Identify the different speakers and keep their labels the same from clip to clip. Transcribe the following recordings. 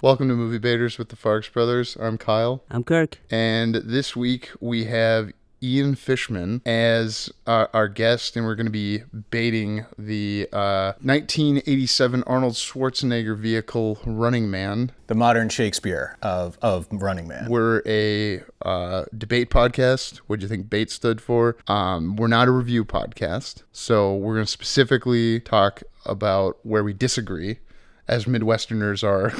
Speaker 1: Welcome to Movie Baiters with the Farx Brothers. I'm Kyle.
Speaker 2: I'm Kirk.
Speaker 1: And this week we have Ian Fishman as our guest, and we're going to be baiting the 1987 Arnold Schwarzenegger vehicle Running Man.
Speaker 3: The modern Shakespeare of Running Man.
Speaker 1: We're a debate podcast. What do you think BATE stood for? We're not a review podcast, so we're going to specifically talk about where we disagree, as Midwesterners are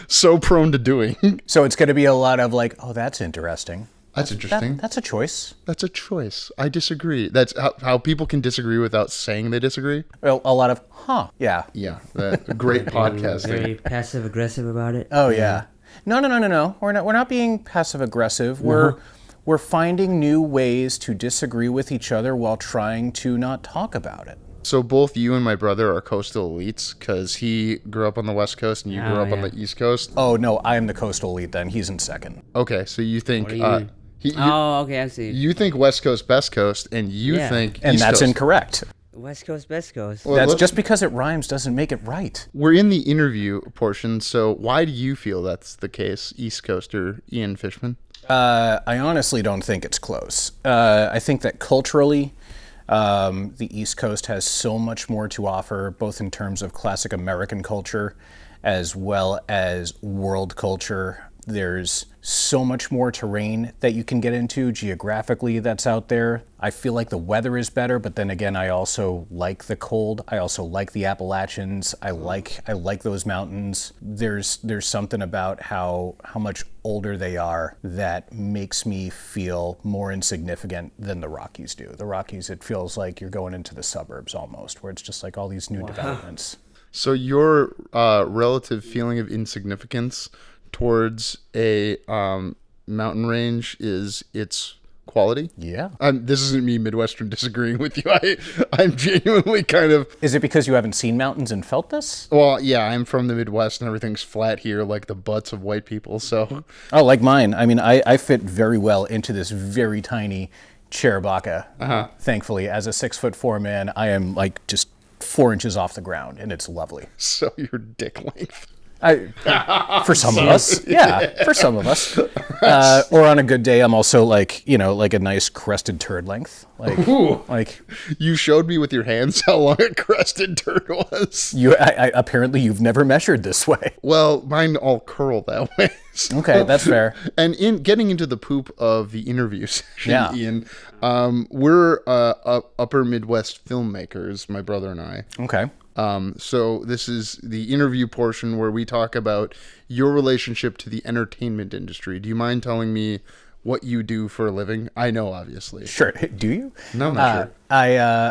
Speaker 1: so prone to doing.
Speaker 3: So it's going to be a lot of like, oh, that's interesting.
Speaker 1: That's interesting.
Speaker 3: That's a choice.
Speaker 1: That's a choice. I disagree. That's how people can disagree without saying they disagree.
Speaker 3: Well, a lot of, yeah.
Speaker 1: Yeah, great podcasting.
Speaker 2: Very passive aggressive about it.
Speaker 3: Oh yeah. No. We're not being passive aggressive. We're finding new ways to disagree with each other while trying to not talk about it.
Speaker 1: So both you and my brother are coastal elites because he grew up on the West Coast and you grew up on the East Coast.
Speaker 3: Oh no, I am the coastal elite then. He's in second.
Speaker 1: Okay, so you think
Speaker 2: okay, I see.
Speaker 1: You think West Coast, best coast, and you think
Speaker 3: and
Speaker 1: East
Speaker 3: that's
Speaker 1: Coast.
Speaker 3: Incorrect.
Speaker 2: West Coast, best coast.
Speaker 1: Well,
Speaker 3: That's just because it rhymes doesn't make it right.
Speaker 1: We're in the interview portion, so why do you feel that's the case, East Coaster Ian Fishman?
Speaker 3: I honestly don't think it's close. I think that culturally, the East Coast has so much more to offer, both in terms of classic American culture as well as world culture. There's so much more terrain that you can get into geographically that's out there. I feel like the weather is better, but then again, I also like the cold. I also like the Appalachians. I like those mountains. There's something about how much older they are that makes me feel more insignificant than the Rockies do. The Rockies, it feels like you're going into the suburbs almost, where it's just like all these new developments.
Speaker 1: So your relative feeling of insignificance towards a mountain range is its quality?
Speaker 3: Yeah.
Speaker 1: This isn't me Midwestern disagreeing with you. I'm genuinely kind of...
Speaker 3: Is it because you haven't seen mountains and felt this?
Speaker 1: Well, yeah, I'm from the Midwest and everything's flat here like the butts of white people, so...
Speaker 3: Oh, like mine. I mean, I fit very well into this very tiny Cheribaka. Thankfully, as a 6'4" man, I am like just 4 inches off the ground, and it's lovely.
Speaker 1: So you're dick length.
Speaker 3: For some of us, yeah, for some of us. Or on a good day, I'm also like a nice crested turd length. Like
Speaker 1: you showed me with your hands how long a crested turd was.
Speaker 3: Apparently you've never measured this way.
Speaker 1: Well, mine all curl that way. So.
Speaker 3: Okay, that's fair.
Speaker 1: And in getting into the poop of the interview session, Ian, we're upper Midwest filmmakers, my brother and I.
Speaker 3: Okay.
Speaker 1: So this is the interview portion where we talk about your relationship to the entertainment industry. Do you mind telling me what you do for a living? I know, obviously.
Speaker 3: Sure. Do you?
Speaker 1: No, I'm not sure.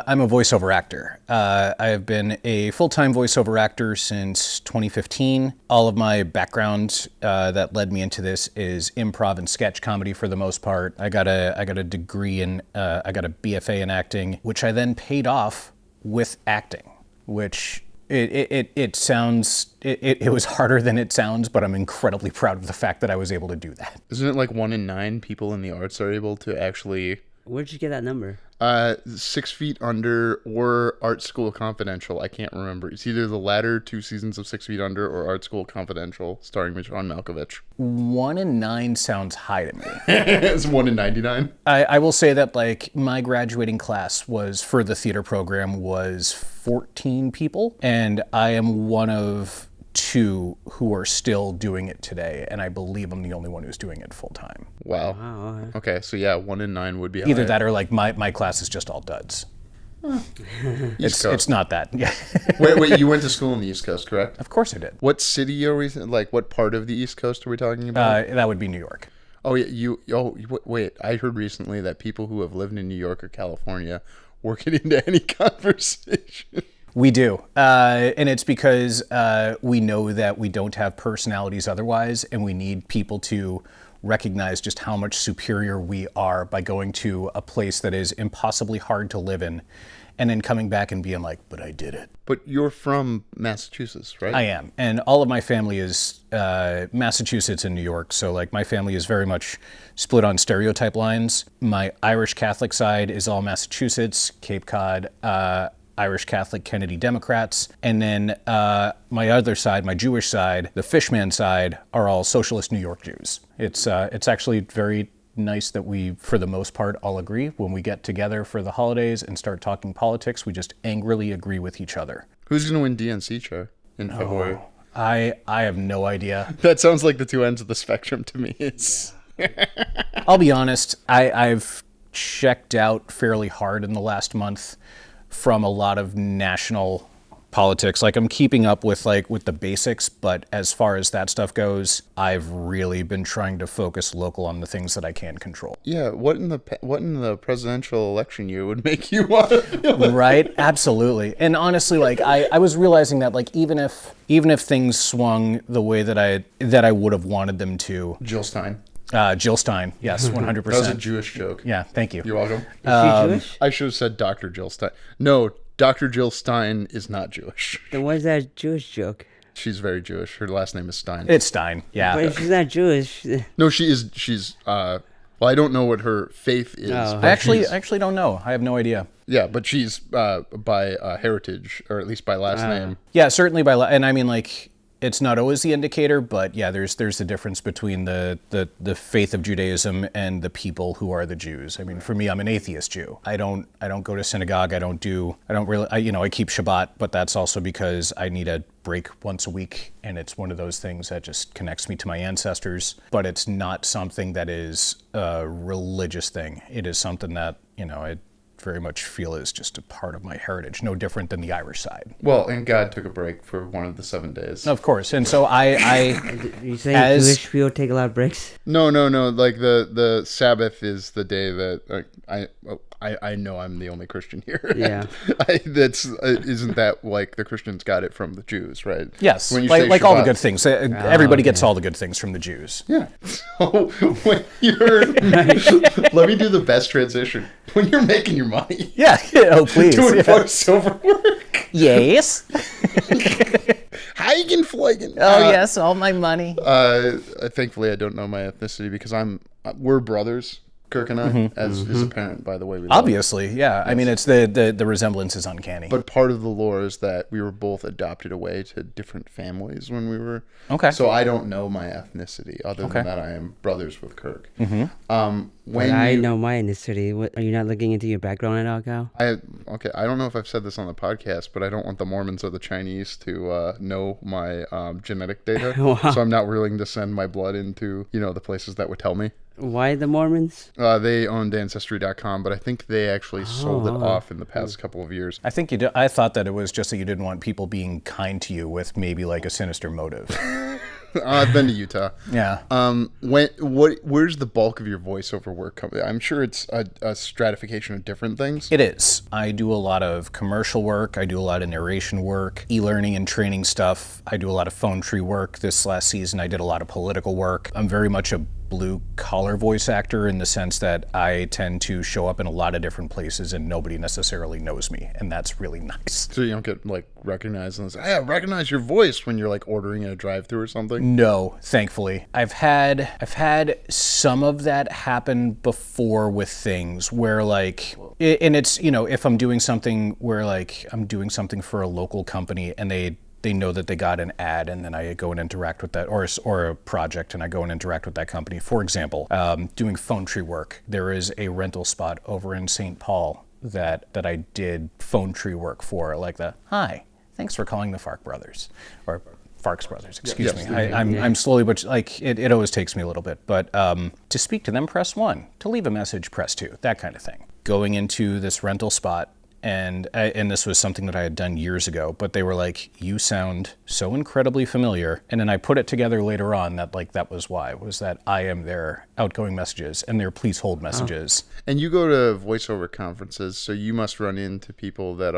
Speaker 3: I'm a voiceover actor. I have been a full-time voiceover actor since 2015. All of my background that led me into this is improv and sketch comedy for the most part. I got a degree in, I got a BFA in acting, which I then paid off with acting. Which it sounds, it was harder than it sounds, but I'm incredibly proud of the fact that I was able to do that.
Speaker 1: Isn't it like 1 in 9 people in the arts are able to actually...
Speaker 2: Where'd you get that number?
Speaker 1: 6 Feet Under or Art School Confidential. I can't remember. It's either the latter 2 seasons of 6 Feet Under or Art School Confidential, starring John Malkovich.
Speaker 3: 1 in 9 sounds high to me.
Speaker 1: It's 1 in 99.
Speaker 3: I will say that like my graduating class was for the theater program was 14 people, and I am one of 2 who are still doing it today, and I believe I'm the only one who's doing it full time.
Speaker 1: Wow. Okay, so yeah, 1 in 9 would be
Speaker 3: either
Speaker 1: high.
Speaker 3: That or like my class is just all duds. It's not that. Yeah.
Speaker 1: Wait, you went to school in the East Coast, correct?
Speaker 3: Of course I did.
Speaker 1: What city are we, like what part of the East Coast are we talking about?
Speaker 3: That would be New York.
Speaker 1: Oh yeah, wait, I heard recently that people who have lived in New York or California work it into any conversation.
Speaker 3: We do, and it's because we know that we don't have personalities otherwise, and we need people to recognize just how much superior we are by going to a place that is impossibly hard to live in, and then coming back and being like, but I did it.
Speaker 1: But you're from Massachusetts, right?
Speaker 3: I am, and all of my family is Massachusetts and New York, so like my family is very much split on stereotype lines. My Irish Catholic side is all Massachusetts, Cape Cod. Irish Catholic Kennedy Democrats. And then my other side, my Jewish side, the Fishman side, are all socialist New York Jews. It's actually very nice that we, for the most part, all agree. When we get together for the holidays and start talking politics, we just angrily agree with each other.
Speaker 1: Who's going to win DNC chair in February?
Speaker 3: I have no idea.
Speaker 1: That sounds like the two ends of the spectrum to me.
Speaker 3: I'll be honest, I've checked out fairly hard in the last month from a lot of national politics. Like, I'm keeping up with the basics, but as far as that stuff goes, I've really been trying to focus local on the things that I can control.
Speaker 1: Yeah, what in the presidential election year would make you want to feel it?
Speaker 3: Right? Absolutely. And honestly, like, I was realizing that, like, even if things swung the way that I would have wanted them to.
Speaker 1: Jill Stein.
Speaker 3: Jill Stein, yes, 100%.
Speaker 1: That was a Jewish joke.
Speaker 3: Yeah, thank you.
Speaker 1: You're welcome.
Speaker 2: Is she Jewish?
Speaker 1: I should have said Dr. Jill Stein. No, Dr. Jill Stein is not Jewish.
Speaker 2: Then why is that a Jewish joke?
Speaker 1: She's very Jewish. Her last name is Stein.
Speaker 3: It's Stein, yeah.
Speaker 2: But if she's not Jewish...
Speaker 1: No, she is. She's. Well, I don't know what her faith is.
Speaker 2: Oh.
Speaker 1: But
Speaker 3: I actually don't know. I have no idea.
Speaker 1: Yeah, but she's by heritage, or at least by last name.
Speaker 3: Yeah, certainly and I mean, like, it's not always the indicator, but yeah, there's the difference between the faith of Judaism and the people who are the Jews. I mean, for me, I'm an atheist Jew. I don't go to synagogue. I keep Shabbat, but that's also because I need a break once a week, and it's one of those things that just connects me to my ancestors. But it's not something that is a religious thing. It is something that, I very much feel is just a part of my heritage, no different than the Irish side.
Speaker 1: Well, and God took a break for one of the 7 days.
Speaker 3: Of course, and so
Speaker 2: You saying Jewish people take a lot of breaks?
Speaker 1: No. Like the Sabbath is the day that I know I'm the only Christian here.
Speaker 2: Yeah.
Speaker 1: Isn't that like the Christians got it from the Jews, right?
Speaker 3: Yes,
Speaker 1: When you
Speaker 3: like
Speaker 1: say
Speaker 3: all the
Speaker 1: Shabbat-
Speaker 3: good things. Everybody gets all the good things from the Jews.
Speaker 1: Yeah. So when you're, let me do the best transition. When you're making your money,
Speaker 3: Yeah. Oh, please.
Speaker 1: doing
Speaker 3: Yeah.
Speaker 1: voiceover work,
Speaker 3: Yes.
Speaker 1: Heigenfliegen.
Speaker 3: Yes, all my money.
Speaker 1: Thankfully, I don't know my ethnicity because we're brothers, Kirk and I, as is apparent by the way we look.
Speaker 3: Obviously, yeah. I mean, it's the resemblance is uncanny.
Speaker 1: But part of the lore is that we were both adopted away to different families when we were.
Speaker 3: Okay.
Speaker 1: So I don't know my ethnicity. Other
Speaker 3: Okay.
Speaker 1: than that, I am brothers with Kirk.
Speaker 2: But I know my ethnicity. What, are you not looking into your background at all, Cal?
Speaker 1: I don't know if I've said this on the podcast, but I don't want the Mormons or the Chinese to know my genetic data.
Speaker 2: Wow.
Speaker 1: So I'm not willing to send my blood into the places that would tell me.
Speaker 2: Why the Mormons?
Speaker 1: They owned Ancestry.com, but I think they actually sold it off in the past couple of years.
Speaker 3: I think I thought that it was just that you didn't want people being kind to you with maybe like a sinister motive.
Speaker 1: I've been to Utah.
Speaker 3: Yeah.
Speaker 1: Where's the bulk of your voiceover work coming? I'm sure it's a stratification of different things.
Speaker 3: It is. I do a lot of commercial work. I do a lot of narration work, e-learning and training stuff. I do a lot of phone tree work. This last season, I did a lot of political work. I'm very much a blue-collar voice actor in the sense that I tend to show up in a lot of different places and nobody necessarily knows me, and that's really nice.
Speaker 1: So you don't get like recognized and say, "Hey, I recognize your voice" when you're like ordering at a drive-thru or something.
Speaker 3: No, thankfully. I've had some of that happen before with things where like, and it's, if I'm doing something where like I'm doing something for a local company and they know that they got an ad and then I go and interact with that, or a project and I go and interact with that company. For example, doing phone tree work. There is a rental spot over in St. Paul that I did phone tree work for, like hi, thanks for calling the Farx Brothers, or Farx Brothers, excuse me. I'm slowly, but like it always takes me a little bit. But to speak to them, press 1. To leave a message, press 2. That kind of thing. Going into this rental spot, and this was something that I had done years ago, but they were like, "You sound so incredibly familiar." And then I put it together later on that like that was why, was that I am their outgoing messages and their please hold messages.
Speaker 1: And you go to voiceover conferences, so you must run into people that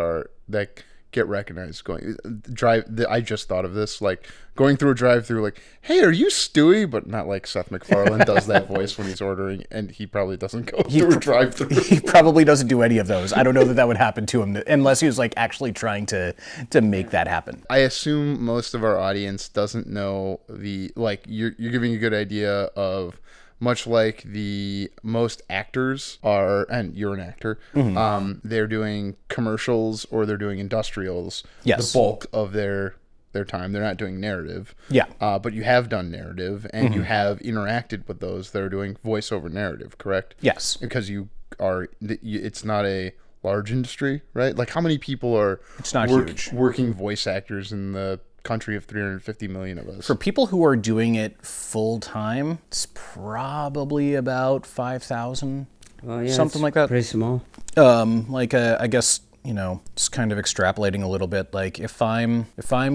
Speaker 1: get recognized I just thought of this, like going through a drive-through, like, "Hey, are you Stewie?" But not like Seth MacFarlane does that voice when he's ordering, and he probably doesn't go through a drive-through.
Speaker 3: He probably doesn't do any of those. I don't know that would happen to him unless he was like actually trying to make that happen.
Speaker 1: I assume most of our audience doesn't know you're giving a good idea of much like the most actors are, and you're an actor, they're doing commercials or they're doing industrials.
Speaker 3: Yes.
Speaker 1: The bulk of their time. They're not doing narrative.
Speaker 3: Yeah.
Speaker 1: But you have done narrative, and you have interacted with those that are doing voiceover narrative, correct?
Speaker 3: Yes.
Speaker 1: Because it's not a large industry, right? Like, how many people are
Speaker 3: it's not huge
Speaker 1: working voice actors in the country of 350 million of us?
Speaker 3: For people who are doing it full time, it's probably about 5,000.
Speaker 2: Well, yeah,
Speaker 3: something like that.
Speaker 2: Pretty small.
Speaker 3: I guess, just kind of extrapolating a little bit, like if I'm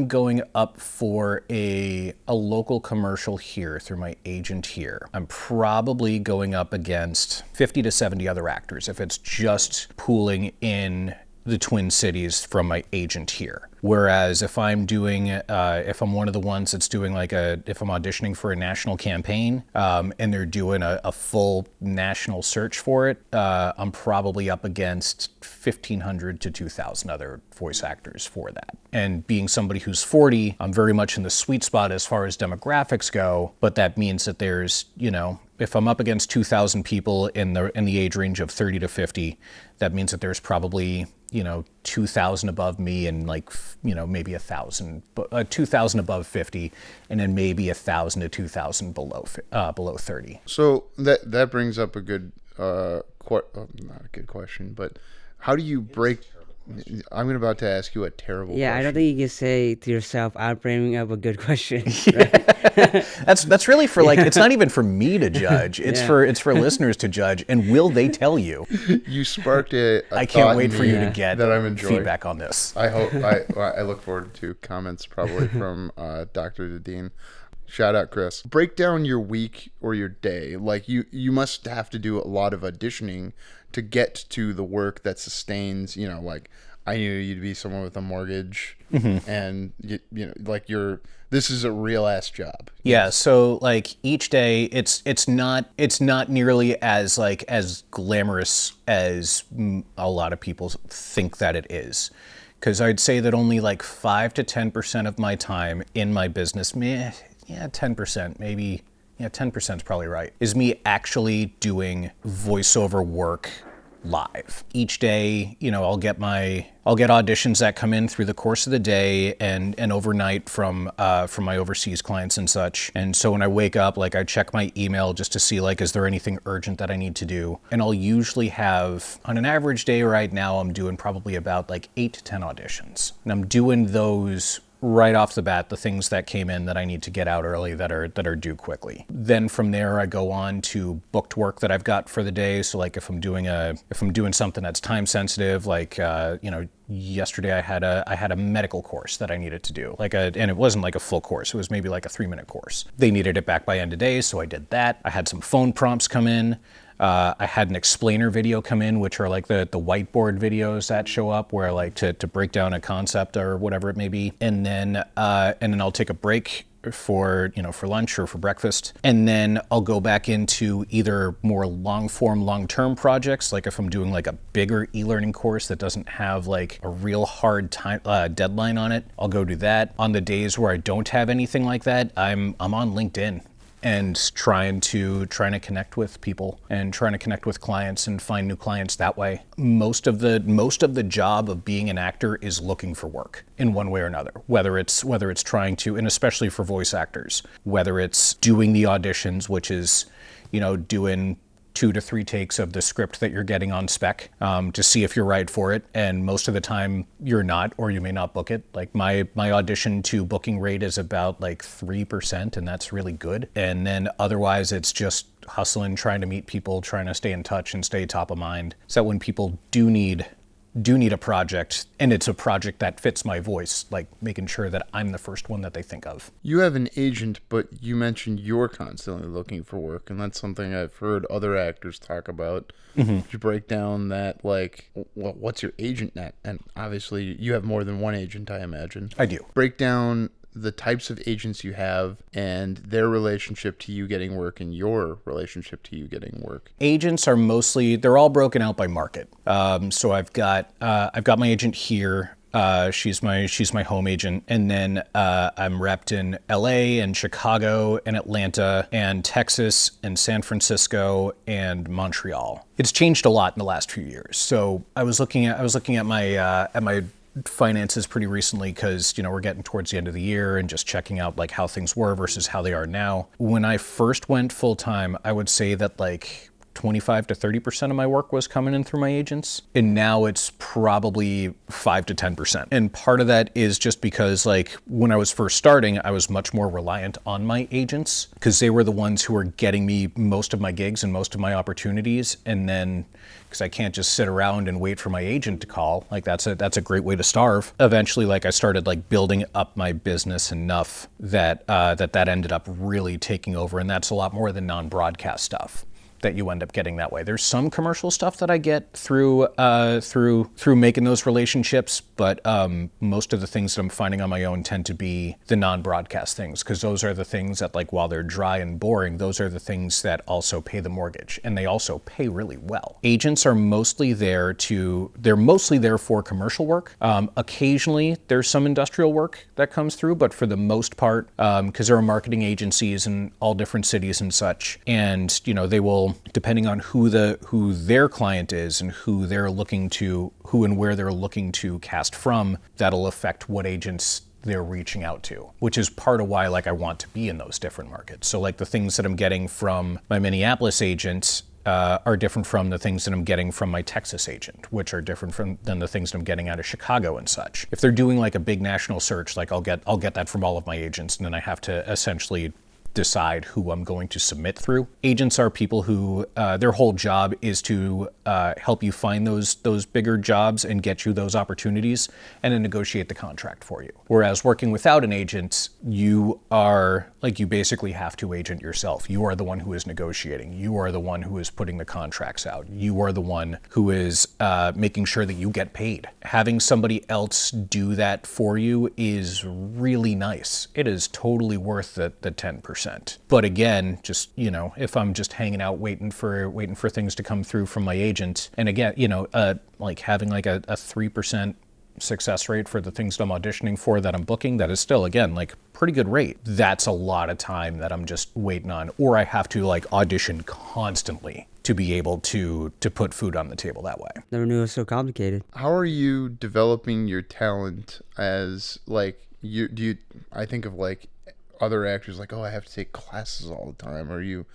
Speaker 3: going up for a local commercial here through my agent here, I'm probably going up against 50 to 70 other actors if it's just pooling in the Twin Cities from my agent here. Whereas if I'm doing, if I'm one of the ones that's doing if I'm auditioning for a national campaign, and they're doing a full national search for it, I'm probably up against 1,500 to 2,000 other voice actors for that. And being somebody who's 40, I'm very much in the sweet spot as far as demographics go, but that means that there's, if I'm up against 2,000 people in the age range of 30 to 50, that means that there's probably 2,000 above me and maybe 1,000, 2,000 above 50, and then maybe 1,000 to 2,000 below 30.
Speaker 1: So that brings up a good, not a good question, but how do you break? I'm about to ask you a terrible question.
Speaker 2: I don't think you can say to yourself, I'm bringing up a good question.
Speaker 3: That's really for it's not even for me to judge. It's for listeners to judge. And will they tell you?
Speaker 1: You sparked I
Speaker 3: can't wait for you to get
Speaker 1: that I'm enjoying
Speaker 3: feedback on this.
Speaker 1: I hope I look forward to comments probably from Dr. Dedeen. Shout out, Chris. Break down your week or your day. Like you must have to do a lot of auditioning to get to the work that sustains, I knew you'd be someone with a mortgage, and this is a real ass job.
Speaker 3: Yeah. So each day, it's not nearly as glamorous as a lot of people think that it is. Because I'd say that only 5 to 10% of my time in my business, 10% maybe. Yeah, 10% is probably right, is me actually doing voiceover work live. Each day, I'll get auditions that come in through the course of the day and overnight from my overseas clients and such. And so when I wake up, I check my email just to see is there anything urgent that I need to do. And I'll usually have, on an average day right now, I'm doing probably about 8 to 10 auditions. And I'm doing those right off the bat, the things that came in that I need to get out early that are due quickly. Then from there, I go on to booked work that I've got for the day. So if I'm doing something that's time sensitive, yesterday I had a medical course that I needed to do, and it wasn't a full course. It was maybe a 3-minute course. They needed it back by end of day, so I did that. I had some phone prompts come in. I had an explainer video come in, which are the whiteboard videos that show up where to break down a concept or whatever it may be. And then I'll take a break for lunch or for breakfast. And then I'll go back into either more long-term projects, if I'm doing a bigger e-learning course that doesn't have a real hard time deadline on it, I'll go do that. On the days where I don't have anything like that, I'm on LinkedIn and trying to connect with people and trying to connect with clients and find new clients that way. Most of the job of being an actor is looking for work in one way or another, whether it's trying to, and especially for voice actors, whether it's doing the auditions, which is, doing 2 to 3 takes of the script that you're getting on spec to see if you're right for it. And most of the time you're not, or you may not book it. My audition to booking rate is about 3%, and that's really good. And then otherwise it's just hustling, trying to meet people, trying to stay in touch and stay top of mind. So that when people do need a project, and it's a project that fits my voice, making sure that I'm the first one that they think of.
Speaker 1: You have an agent, but you mentioned you're constantly looking for work, and that's something I've heard other actors talk about. Could you break down that, what's your agent net? And obviously you have more than one agent, I imagine.
Speaker 3: I do.
Speaker 1: Break down the types of agents you have and their relationship to you getting work and your relationship to you getting work.
Speaker 3: Agents are they're all broken out by market. So I've got my agent here She's my home agent. And then I'm repped in LA and Chicago and Atlanta and Texas and San Francisco and Montreal. It's changed a lot in the last few years. So I was looking at my finances pretty recently because, we're getting towards the end of the year and just checking out like how things were versus how they are now. When I first went full time, I would say that like 25 to 30% of my work was coming in through my agents. And now it's probably 5 to 10%. And part of that is just because like when I was first starting, I was much more reliant on my agents because they were the ones who were getting me most of my gigs and most of my opportunities. And then because I can't just sit around and wait for my agent to call, like that's a great way to starve. Eventually, like I started like building up my business enough that that ended up really taking over. And that's a lot more than non-broadcast stuff that you end up getting that way. There's some commercial stuff that I get through making those relationships, but most of the things that I'm finding on my own tend to be the non-broadcast things, because those are the things that, like, while they're dry and boring, those are the things that also pay the mortgage, and they also pay really well. Agents are mostly there for commercial work. Occasionally there's some industrial work that comes through, but for the most part, because there are marketing agencies in all different cities and such, and they will, depending on who their client is and who and where they're looking to cast from, that'll affect what agents they're reaching out to, which is part of why like I want to be in those different markets. So like the things that I'm getting from my Minneapolis agents are different from the things that I'm getting from my Texas agent, which are different than the things that I'm getting out of Chicago and such. If they're doing like a big national search, like I'll get that from all of my agents, and then I have to essentially decide who I'm going to submit through. Agents are people who their whole job is to help you find those bigger jobs and get you those opportunities and then negotiate the contract for you. Whereas working without an agent, you basically have to agent yourself. You are the one who is negotiating. You are the one who is putting the contracts out. You are the one who is making sure that you get paid. Having somebody else do that for you is really nice. It is totally worth the 10%. But again, just, if I'm just hanging out waiting for things to come through from my agent, and again, like having like a 3% success rate for the things that I'm auditioning for that I'm booking, that is still, again, like pretty good rate. That's a lot of time that I'm just waiting on, or I have to like audition constantly to be able to put food on the table that way.
Speaker 2: Never knew it was so complicated.
Speaker 1: How are you developing your talent as like I think of like other actors like, oh, I have to take classes all the time. Are you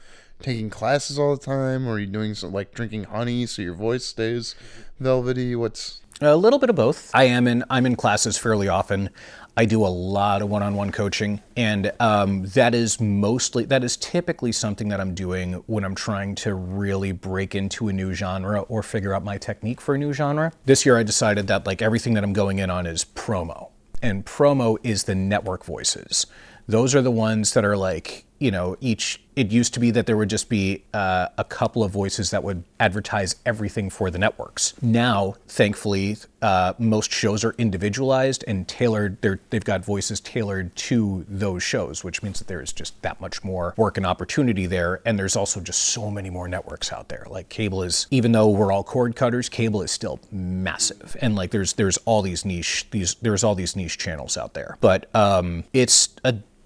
Speaker 1: taking classes all the time, or are you doing some like drinking honey so your voice stays velvety? What's
Speaker 3: a little bit of both. I'm in classes fairly often. I do a lot of one-on-one coaching, and that is typically something that I'm doing when I'm trying to really break into a new genre or figure out my technique for a new genre. This year I decided that like everything that I'm going in on is promo, and promo is the network voices. Those are the ones that are like, it used to be that there would just be a couple of voices that would advertise everything for the networks. Now, thankfully, most shows are individualized and tailored. They've got voices tailored to those shows, which means that there's just that much more work and opportunity there. And there's also just so many more networks out there. Like cable is, even though we're all cord cutters, cable is still massive. And like there's all these niche channels out there. But it's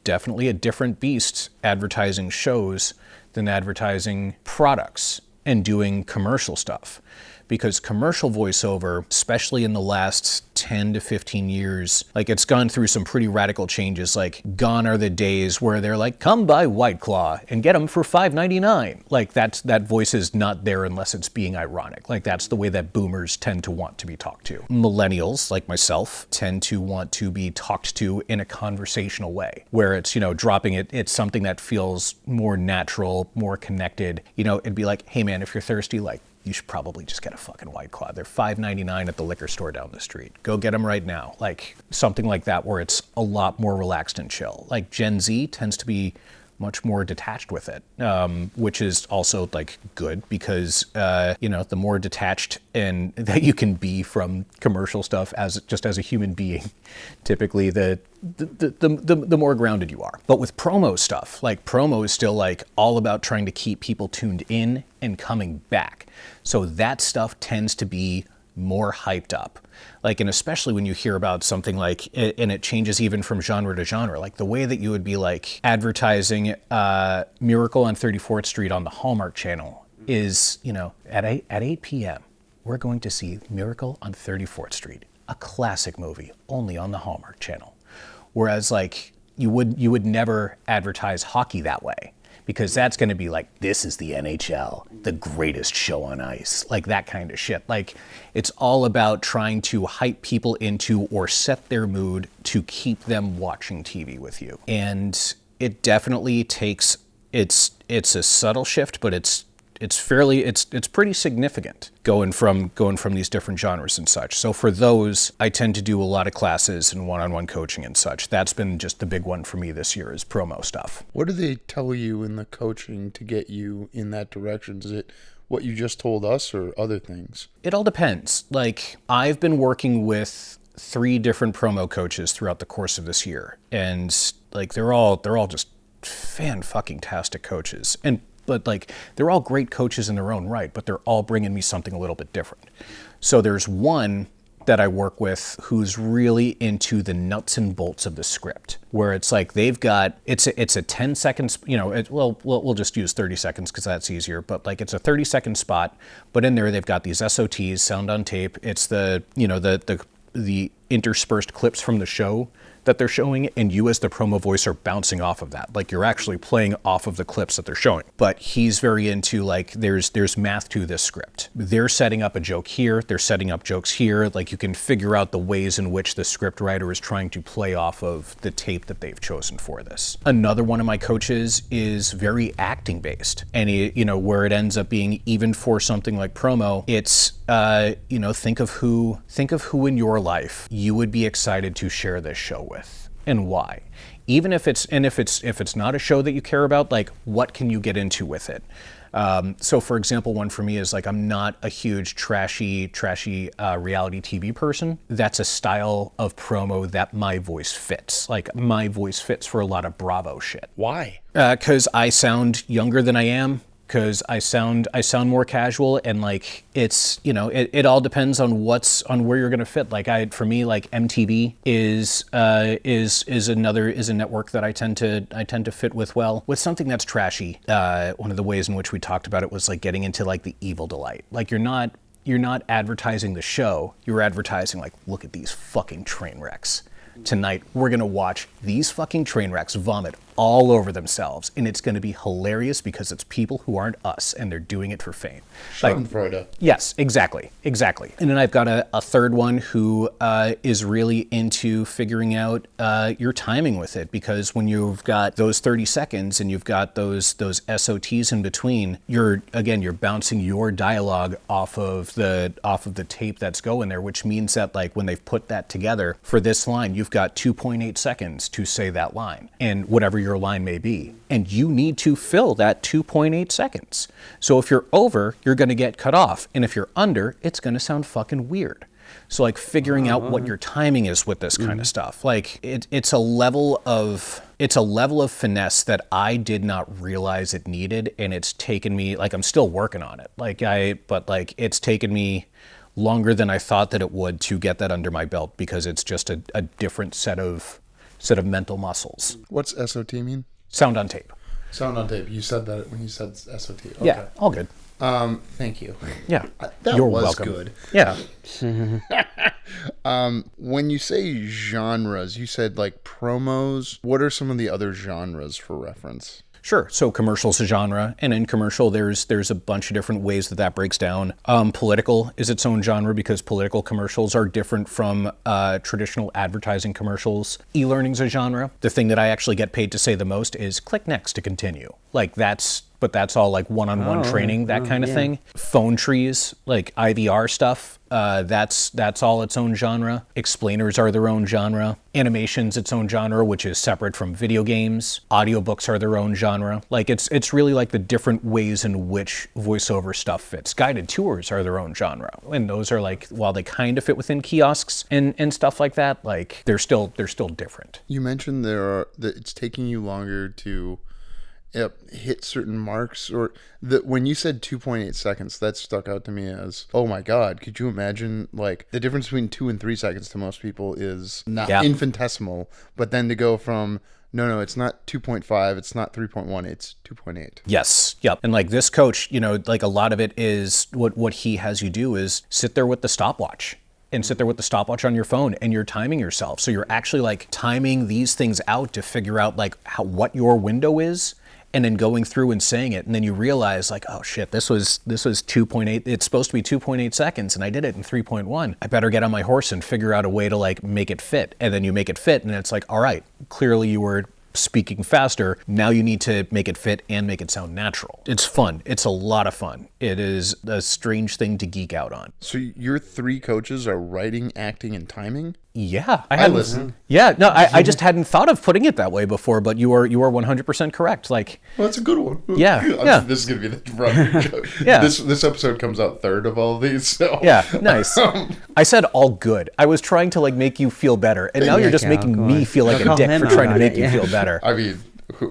Speaker 3: definitely a different beast advertising shows than advertising products and doing commercial stuff. Because commercial voiceover, especially in the last 10 to 15 years, like it's gone through some pretty radical changes. Like gone are the days where they're like, come buy White Claw and get them for $5.99. Like that voice is not there unless it's being ironic. Like that's the way that boomers tend to want to be talked to. Millennials, like myself, tend to want to be talked to in a conversational way, where it's, dropping it. It's something that feels more natural, more connected. It'd be like, hey man, if you're thirsty, like, you should probably just get a fucking White Claw. They're $5.99 at the liquor store down the street. Go get them right now. Like something like that where it's a lot more relaxed and chill. Like Gen Z tends to be much more detached with it, which is also like good because, the more detached and that you can be from commercial stuff as a human being, typically the more grounded you are. But with promo stuff, like promo is still like all about trying to keep people tuned in and coming back. So that stuff tends to be more hyped up. Like, and especially when you hear about something like, and it changes even from genre to genre, like the way that you would be like advertising Miracle on 34th Street on the Hallmark Channel is, you know, at 8 p.m., we're going to see Miracle on 34th Street, a classic movie only on the Hallmark Channel. Whereas like you would never advertise hockey that way, because that's going to be like, this is the NHL, the greatest show on ice, like that kind of shit. Like, it's all about trying to hype people into or set their mood to keep them watching TV with you. And it definitely takes, it's a subtle shift, but it's pretty significant going from these different genres and such. So for those, I tend to do a lot of classes and one-on-one coaching and such. That's been just the big one for me this year, is promo stuff.
Speaker 1: What do they tell you in the coaching to get you in that direction? Is it what you just told us or other things?
Speaker 3: It all depends. Like, I've been working with 3 different promo coaches throughout the course of this year, and like they're all just fan-fucking-tastic coaches. But like, they're all great coaches in their own right, but they're all bringing me something a little bit different. So there's one that I work with who's really into the nuts and bolts of the script, where it's like they've got, it's a 10 seconds, you know, we'll just use 30 seconds because that's easier, but like it's a 30-second spot, but in there they've got these SOTs, sound on tape. It's the, you know, the interspersed clips from the show that they're showing, and you as the promo voice are bouncing off of that. Like, you're actually playing off of the clips that they're showing. But he's very into, like, there's math to this script. They're setting up a joke here, they're setting up jokes here. Like, you can figure out the ways in which the script writer is trying to play off of the tape that they've chosen for this. Another one of my coaches is very acting based, and he, you know, where it ends up being, even for something like promo, it's you know, think of who in your life you would be excited to share this show with, and why. Even if it's not a show that you care about, like, what can you get into with it? So for example, one for me is like, I'm not a huge trashy reality TV person. That's a style of promo that my voice fits. Like, my voice fits for a lot of Bravo shit.
Speaker 1: Why?
Speaker 3: 'Cause I sound younger than I am. Because I sound more casual, and like, it's, you know, it all depends on where you're gonna fit. Like, for me, like, MTV is a network that I tend to fit with well. With something that's trashy, one of the ways in which we talked about it was like getting into like the evil delight. Like, you're not advertising the show, you're advertising like, look at these fucking train wrecks. Tonight, we're gonna watch these fucking train wrecks vomit all over themselves, and it's gonna be hilarious because it's people who aren't us, and they're doing it for fame.
Speaker 1: Schadenfreude.
Speaker 3: Yes, exactly. And then I've got a third one who is really into figuring out your timing with it, because when you've got those 30 seconds and you've got those SOTs in between, you're bouncing your dialogue off of the tape that's going there, which means that, like, when they've put that together for this line, you've got 2.8 seconds to say that line, and whatever your line may be, and you need to fill that 2.8 seconds. So if you're over, you're going to get cut off, and if you're under, it's going to sound fucking weird. So like, figuring out what your timing is with this kind of stuff, like, it's a level of finesse that I did not realize it needed, and it's taken me, like, I'm still working on it. But it's taken me longer than I thought that it would to get that under my belt, because it's just a different set of mental muscles.
Speaker 1: What's SOT mean?
Speaker 3: Sound on tape.
Speaker 1: Sound on tape. You said that when you said SOT. Okay.
Speaker 3: Yeah, all good.
Speaker 1: Thank you.
Speaker 3: Yeah,
Speaker 1: You're
Speaker 3: was
Speaker 1: welcome.
Speaker 3: Good. Yeah.
Speaker 1: When you say genres, you said like promos. What are some of the other genres for reference?
Speaker 3: Sure. So commercial's a genre, and in commercial, there's a bunch of different ways that breaks down. Political is its own genre, because political commercials are different from traditional advertising commercials. E-learning's a genre. The thing that I actually get paid to say the most is click next to continue. Like, that's all like one-on-one training, that kind of thing. Phone trees, like IVR stuff, that's all its own genre. Explainers are their own genre. Animation's its own genre, which is separate from video games. Audiobooks are their own genre. Like, it's really like the different ways in which voiceover stuff fits. Guided tours are their own genre, and those are, like, while they kind of fit within kiosks and stuff like that, like, they're still different.
Speaker 1: You mentioned that it's taking you longer to hit certain marks, or when you said 2.8 seconds, that stuck out to me as, oh my God, could you imagine, like, the difference between 2 and 3 seconds to most people is not infinitesimal, but then to go from, no, it's not 2.5, it's not 3.1, it's 2.8.
Speaker 3: Yes. Yep. And like this coach, like a lot of it is what he has you do is sit there with the stopwatch. And sit there with the stopwatch on your phone, and you're timing yourself. So you're actually like timing these things out to figure out like what your window is, and then going through and saying it. And then you realize like, oh shit, this was 2.8. It's supposed to be 2.8 seconds, and I did it in 3.1. I better get on my horse and figure out a way to like make it fit. And then you make it fit, and it's like, all right, clearly you were speaking faster. Now you need to make it fit and make it sound natural. It's fun. It's a lot of fun. It is a strange thing to geek out on.
Speaker 1: So your 3 coaches are writing, acting, and timing?
Speaker 3: Yeah,
Speaker 1: I listen.
Speaker 3: Yeah, no, I just hadn't thought of putting it that way before, but you are 100% correct. Like,
Speaker 1: well, that's a good one.
Speaker 3: Yeah.
Speaker 1: This is gonna be the run.
Speaker 3: Yeah.
Speaker 1: This episode comes out third of all of these. So
Speaker 3: yeah, nice. I said all good. I was trying to like make you feel better, and now you're just making me feel like a dick for trying to make you feel better.
Speaker 1: I mean,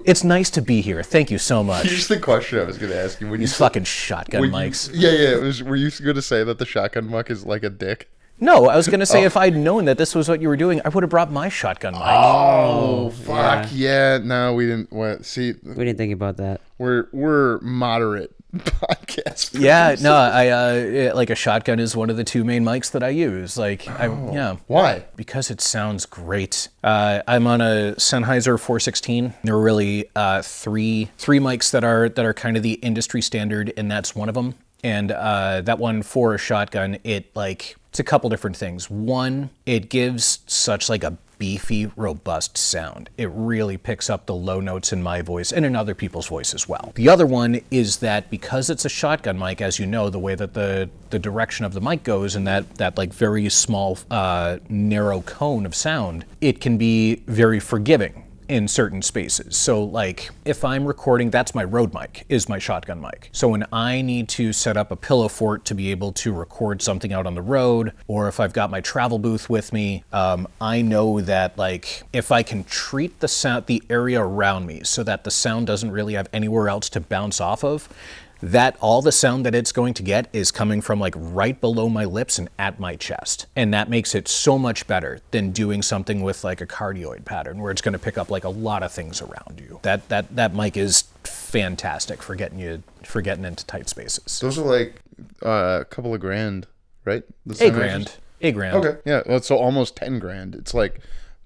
Speaker 3: it's nice to be here. Thank you so much.
Speaker 1: Here's the question I was going to ask you.
Speaker 3: These fucking shotgun mics.
Speaker 1: Were you going to say that the shotgun mic is like a dick?
Speaker 3: No, I was going to say if I'd known that this was what you were doing, I would have brought my shotgun mic.
Speaker 1: Oh, fuck. Yeah. No, we didn't. See,
Speaker 2: we didn't think about that.
Speaker 1: We're moderate podcast.
Speaker 3: Yeah, no, I like a shotgun is one of the 2 main mics that I use. Like,
Speaker 1: Why?
Speaker 3: Because it sounds great. I'm on a Sennheiser 416. There are really three mics that are kind of the industry standard, and that's one of them. And that one for a shotgun, it's a couple different things. One, it gives such like a beefy, robust sound. It really picks up the low notes in my voice and in other people's voice as well. The other one is that because it's a shotgun mic, as you know, the way that the direction of the mic goes and that like very small, narrow cone of sound, it can be very forgiving in certain spaces. So like if I'm recording, that's my road mic, is my shotgun mic. So when I need to set up a pillow fort to be able to record something out on the road, or if I've got my travel booth with me, I know that like if I can treat the area around me so that the sound doesn't really have anywhere else to bounce off of, that all the sound that it's going to get is coming from like right below my lips and at my chest. And that makes it so much better than doing something with like a cardioid pattern where it's going to pick up like a lot of things around you. That mic is fantastic for getting into tight spaces.
Speaker 1: Those are like a couple of grand, right?
Speaker 3: $8,000.
Speaker 1: Okay. Yeah. Well, so almost 10 grand. It's like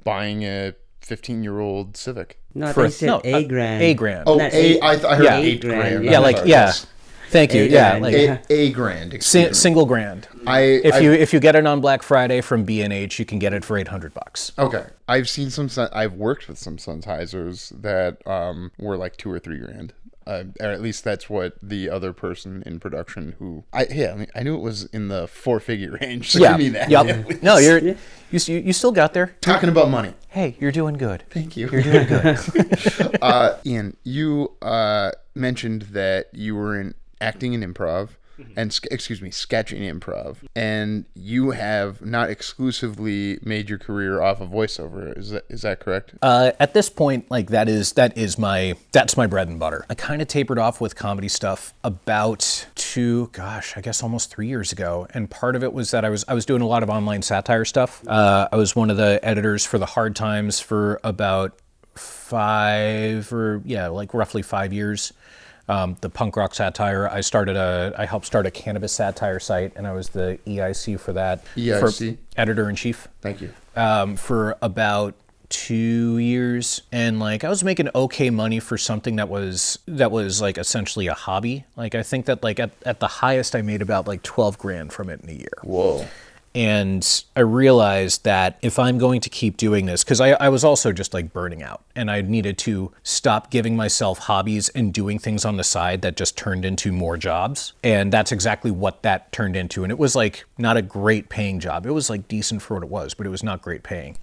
Speaker 1: buying a 15-year-old Civic.
Speaker 2: No, they said $8,000.
Speaker 3: $8,000.
Speaker 1: Oh, I heard $8,000.
Speaker 3: Yeah, like Thank you. Yeah, like
Speaker 1: $8,000.
Speaker 3: Single grand. If you get it on Black Friday from B&H, you can get it for $800.
Speaker 1: Okay, I've seen I've worked with some Sennheisers that were like $2,000 or $3,000. Or at least that's what the other person in production I knew it was in the 4-figure range. So give me that.
Speaker 3: Yep. No, you still got there.
Speaker 1: Talking about money.
Speaker 3: Hey, you're doing good.
Speaker 1: Thank you.
Speaker 3: You're doing good.
Speaker 1: Ian, you mentioned that you were in acting and improv, and sketch and improv, and you have not exclusively made your career off of voiceover. Is that correct?
Speaker 3: At this point, like that's my bread and butter. I kind of tapered off with comedy stuff about almost 3 years ago, and part of it was that I was doing a lot of online satire stuff. I was one of the editors for the Hard Times for about roughly 5 years. The punk rock satire. I helped start a cannabis satire site, and I was the EIC for that.
Speaker 1: EIC?
Speaker 3: Editor in chief.
Speaker 1: Thank you.
Speaker 3: For about 2 years, and like I was making okay money for something that was like essentially a hobby. Like I think that like at the highest I made about like $12,000 from it in a year.
Speaker 1: Whoa.
Speaker 3: And I realized that if I'm going to keep doing this, because I was also just like burning out, and I needed to stop giving myself hobbies and doing things on the side that just turned into more jobs. And that's exactly what that turned into. And it was like not a great paying job. It was like decent for what it was, but it was not great paying.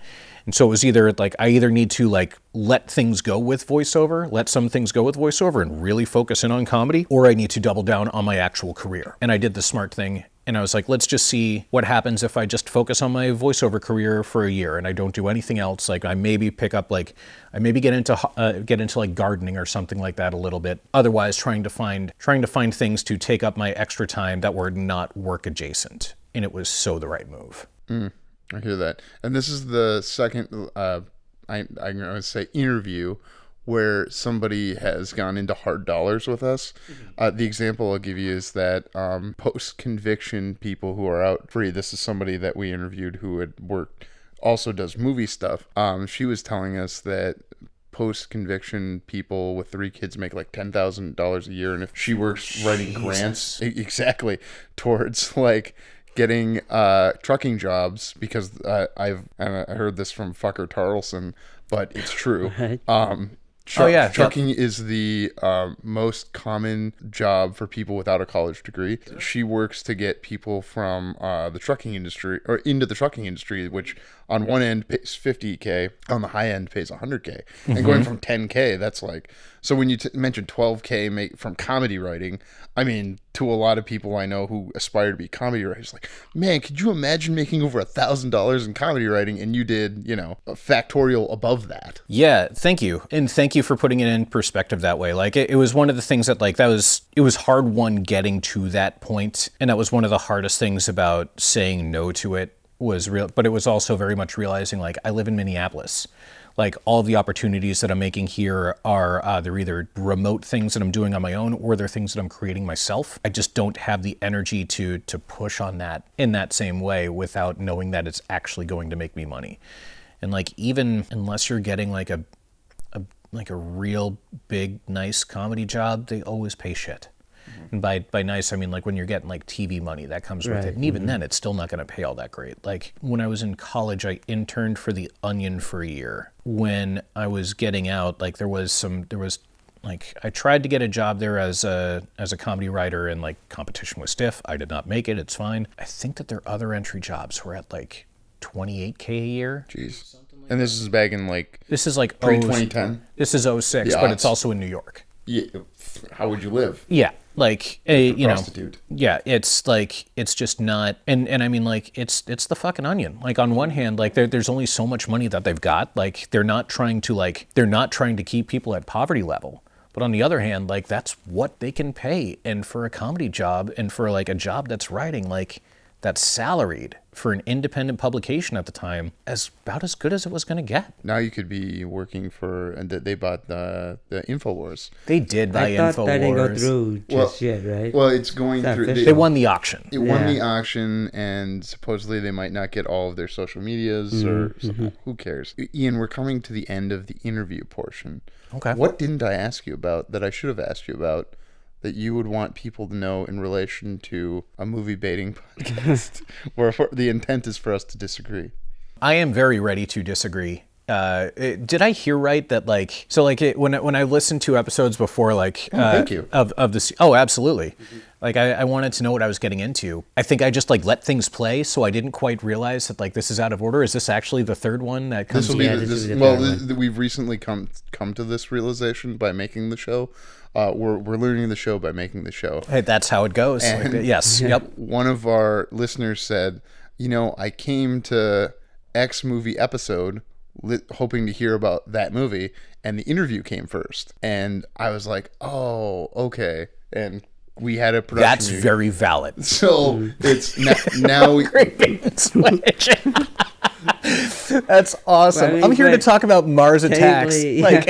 Speaker 3: And so it was either like I either need to like let some things go with voiceover and really focus in on comedy, or I need to double down on my actual career. And I did the smart thing And I was like, let's just see what happens if I just focus on my voiceover career for a year and I don't do anything else. Like I maybe pick up like, I maybe get into like gardening or something like that a little bit. Otherwise, trying to find things to take up my extra time that were not work adjacent. And it was so the right move.
Speaker 1: I hear that. And this is the second, I'm going to say interview where somebody has gone into hard dollars with us. The example I'll give you is that post-conviction people who are out free, this is somebody that we interviewed who had worked, also does movie stuff. She was telling us that post-conviction people with 3 kids make like $10,000 a year. And if she works writing grants, exactly, towards like getting trucking jobs, because I heard this from fucker Tarleson, but it's true. Trucking is the most common job for people without a college degree. She works to get people from the trucking industry or into the trucking industry, which on one end pays $50K, on the high end pays $100K, and going from $10K, that's like, so when you mentioned $12K from comedy writing, I mean, to a lot of people I know who aspire to be comedy writers, like, man, could you imagine making over $1,000 in comedy writing and you did, a factorial above that?
Speaker 3: Yeah, thank you. And thank you for putting it in perspective that way. Like, it was one of the things that, like, it was hard one getting to that point, and that was one of the hardest things about saying no to it was real, but it was also very much realizing, like, I live in Minneapolis. Like, all of the opportunities that I'm making here are they're either remote things that I'm doing on my own or they're things that I'm creating myself. I just don't have the energy to push on that in that same way without knowing that it's actually going to make me money. And like, even unless you're getting like a real big, nice comedy job, they always pay shit. And by nice, I mean like when you're getting like TV money that comes with it. And even then, it's still not going to pay all that great. Like when I was in college, I interned for The Onion for a year. When I was getting out, like I tried to get a job there as a comedy writer, and like competition was stiff. I did not make it. It's fine. I think that their other entry jobs were at like $28K a year.
Speaker 1: Jeez. And this is back in like...
Speaker 3: This is like...
Speaker 1: pre-2010?
Speaker 3: This is 06, but it's also in New York.
Speaker 1: Yeah. How would you live?
Speaker 3: Yeah. Like,
Speaker 1: prostitute.
Speaker 3: Yeah, it's like, it's just not, and I mean, like, it's the fucking Onion. Like, on one hand, like, there's only so much money that they've got. Like, they're not trying to keep people at poverty level. But on the other hand, like, that's what they can pay. And for a comedy job, and for like a job that's writing, like, that's salaried for an independent publication at the time, about as good as it was going to get.
Speaker 1: Now you could be working for, and they bought the InfoWars.
Speaker 3: They did buy InfoWars.
Speaker 2: I thought that didn't go through just yet, right?
Speaker 1: Well, it's going through.
Speaker 3: They won the auction.
Speaker 1: It won the auction, and supposedly they might not get all of their social medias or something. Who cares? Ian, we're coming to the end of the interview portion.
Speaker 3: Okay.
Speaker 1: What didn't I ask you about that I should have asked you about that you would want people to know in relation to a movie baiting podcast where the intent is for us to disagree?
Speaker 3: I am very ready to disagree. Did I hear right that like, so like when I listened to episodes before, like,
Speaker 1: thank you.
Speaker 3: of this, oh, absolutely. Like I wanted to know what I was getting into. I think I just like let things play. So I didn't quite realize that like, this is out of order. Is this actually the third one that comes?
Speaker 1: We've recently come to this realization by making the show. We're learning the show by making the show.
Speaker 3: Hey, that's how it goes. Like, yes. Yep.
Speaker 1: One of our listeners said, I came to X movie episode hoping to hear about that movie, and the interview came first. And I was like, oh, okay. And we had a production.
Speaker 3: That's meeting. Very valid.
Speaker 1: So it's now
Speaker 3: great bait and switch. That's awesome. Well, I mean, I'm here to talk about Mars Attacks. Like.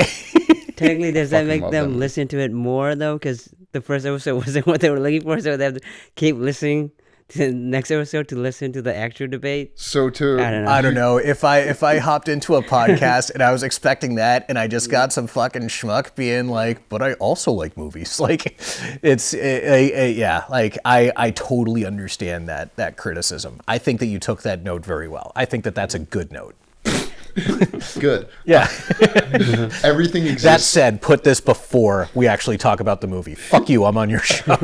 Speaker 2: Technically, does that make them listen to it more, though? Because the first episode wasn't what they were looking for, so they have to keep listening to the next episode to listen to the actual debate.
Speaker 1: So
Speaker 3: I don't know. If I hopped into a podcast and I was expecting that, and I just got some fucking schmuck being like, but I also like movies. Like, like I totally understand that criticism. I think that you took that note very well. I think that that's a good note.
Speaker 1: Good.
Speaker 3: Yeah.
Speaker 1: Everything exists.
Speaker 3: That said, put this before we actually talk about the movie. Fuck you, I'm on your show.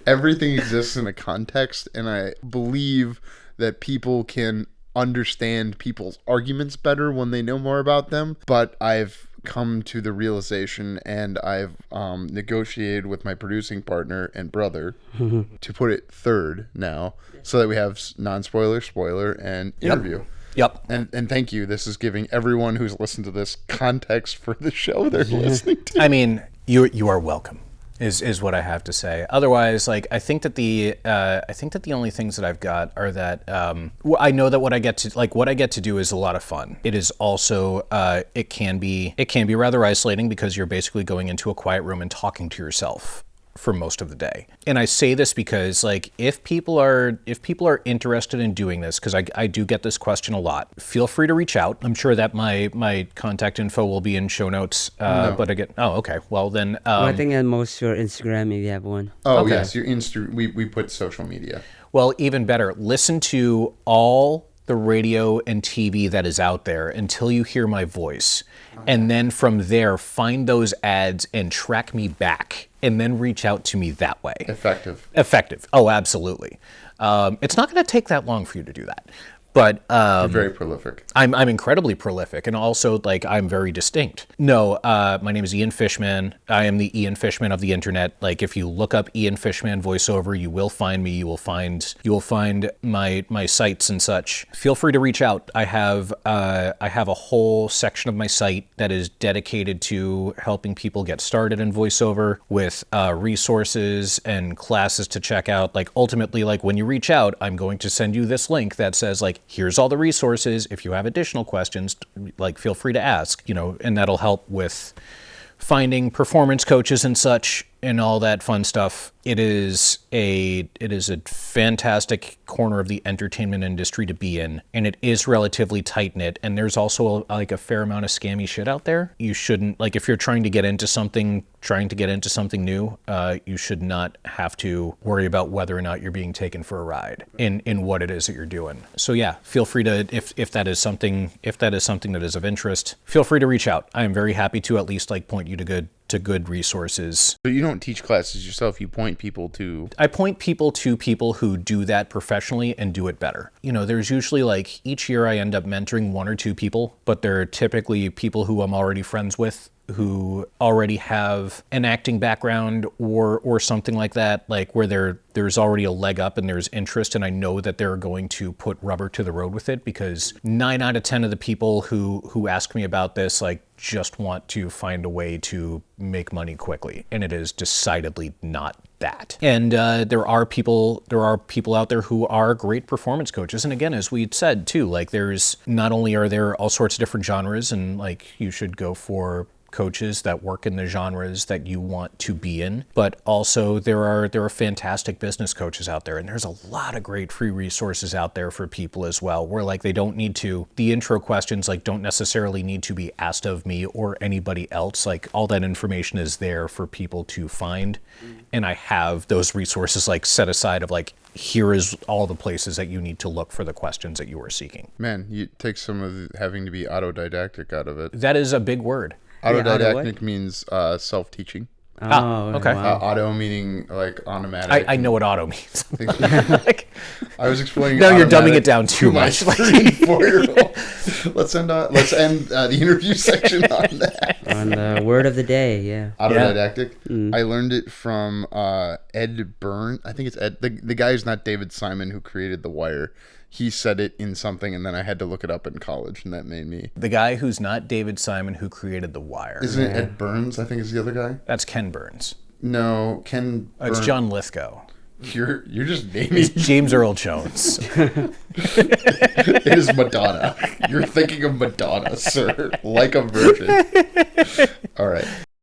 Speaker 1: Everything exists in a context, and I believe that people can understand people's arguments better when they know more about them. But I've come to the realization, and I've negotiated with my producing partner and brother to put it third now, so that we have non-spoiler, spoiler, and interview.
Speaker 3: Yep.
Speaker 1: And thank you. This is giving everyone who's listened to this context for the show they're listening to.
Speaker 3: I mean, you are welcome. Is what I have to say. Otherwise, like I think that the only things that I've got are that I know that what I get to do is a lot of fun. It is also it can be rather isolating because you're basically going into a quiet room and talking to yourself for most of the day. And I say this because like if people are interested in doing this, because I do get this question a lot, feel free to reach out. I'm sure that my contact info will be in show notes.
Speaker 1: No.
Speaker 3: But again, okay. Well then
Speaker 2: I think at most your Instagram if you have one.
Speaker 1: Oh
Speaker 3: Okay.
Speaker 1: yes, your we put social media.
Speaker 3: Well, even better, listen to all the radio and TV that is out there until you hear my voice. And then from there, find those ads and track me back and then reach out to me that way.
Speaker 1: Effective.
Speaker 3: Oh, absolutely. It's not going to take that long for you to do that. But
Speaker 1: You're very prolific.
Speaker 3: I'm incredibly prolific, and also like I'm very distinct. No, my name is Ian Fishman. I am the Ian Fishman of the internet. Like if you look up Ian Fishman voiceover, you will find me. You will find my sites and such. Feel free to reach out. I have a whole section of my site that is dedicated to helping people get started in voiceover with resources and classes to check out. Like ultimately, like when you reach out, I'm going to send you this link that says like, here's all the resources. If you have additional questions, like feel free to ask, and that'll help with finding performance coaches and such and all that fun stuff. It is a fantastic corner of the entertainment industry to be in, and it is relatively tight knit. And there's also like a fair amount of scammy shit out there. You shouldn't, like if you're trying to get into something new, you should not have to worry about whether or not you're being taken for a ride in what it is that you're doing. So yeah, feel free to, if that is something that is of interest, feel free to reach out. I am very happy to at least like point you to good resources.
Speaker 1: So you don't teach classes yourself, you point people to...
Speaker 3: I point people to people who do that professionally and do it better. There's usually like each year I end up mentoring one or two people, but they're typically people who I'm already friends with, who already have an acting background or something like that, like where there's already a leg up and there's interest, and I know that they're going to put rubber to the road with it, because 9 out of 10 of the people who ask me about this like just want to find a way to make money quickly, and it is decidedly not that. And there are people out there who are great performance coaches, and again, as we said too, like there's not only are there all sorts of different genres, and like you should go for coaches that work in the genres that you want to be in, but also there are fantastic business coaches out there, and there's a lot of great free resources out there for people as well, where like the intro questions like don't necessarily need to be asked of me or anybody else. Like all that information is there for people to find, and I have those resources like set aside of like, here is all the places that you need to look for the questions that you are seeking.
Speaker 1: Man, you take some of having to be autodidactic out of it.
Speaker 3: That is a big word.
Speaker 1: Autodidactic means self-teaching.
Speaker 3: Okay.
Speaker 2: Wow.
Speaker 1: Auto meaning like automatic.
Speaker 3: I know what auto means.
Speaker 1: I was explaining.
Speaker 3: No, you're dumbing it down too much.
Speaker 1: My 3 and 4-year-old. Let's end the interview section on that.
Speaker 2: On the word of the day, yeah.
Speaker 1: Autodidactic. Yeah. I learned it from Ed Byrne. I think it's Ed. The guy who's not David Simon who created The Wire. He said it in something, and then I had to look it up in college, and that made me...
Speaker 3: The guy who's not David Simon who created The Wire.
Speaker 1: Isn't it Ed Burns, I think is the other guy?
Speaker 3: That's Ken Burns.
Speaker 1: No, Ken
Speaker 3: It's John Lithgow.
Speaker 1: You're just naming...
Speaker 3: It's James Earl Jones.
Speaker 1: It is Madonna. You're thinking of Madonna, sir. Like a virgin. All right.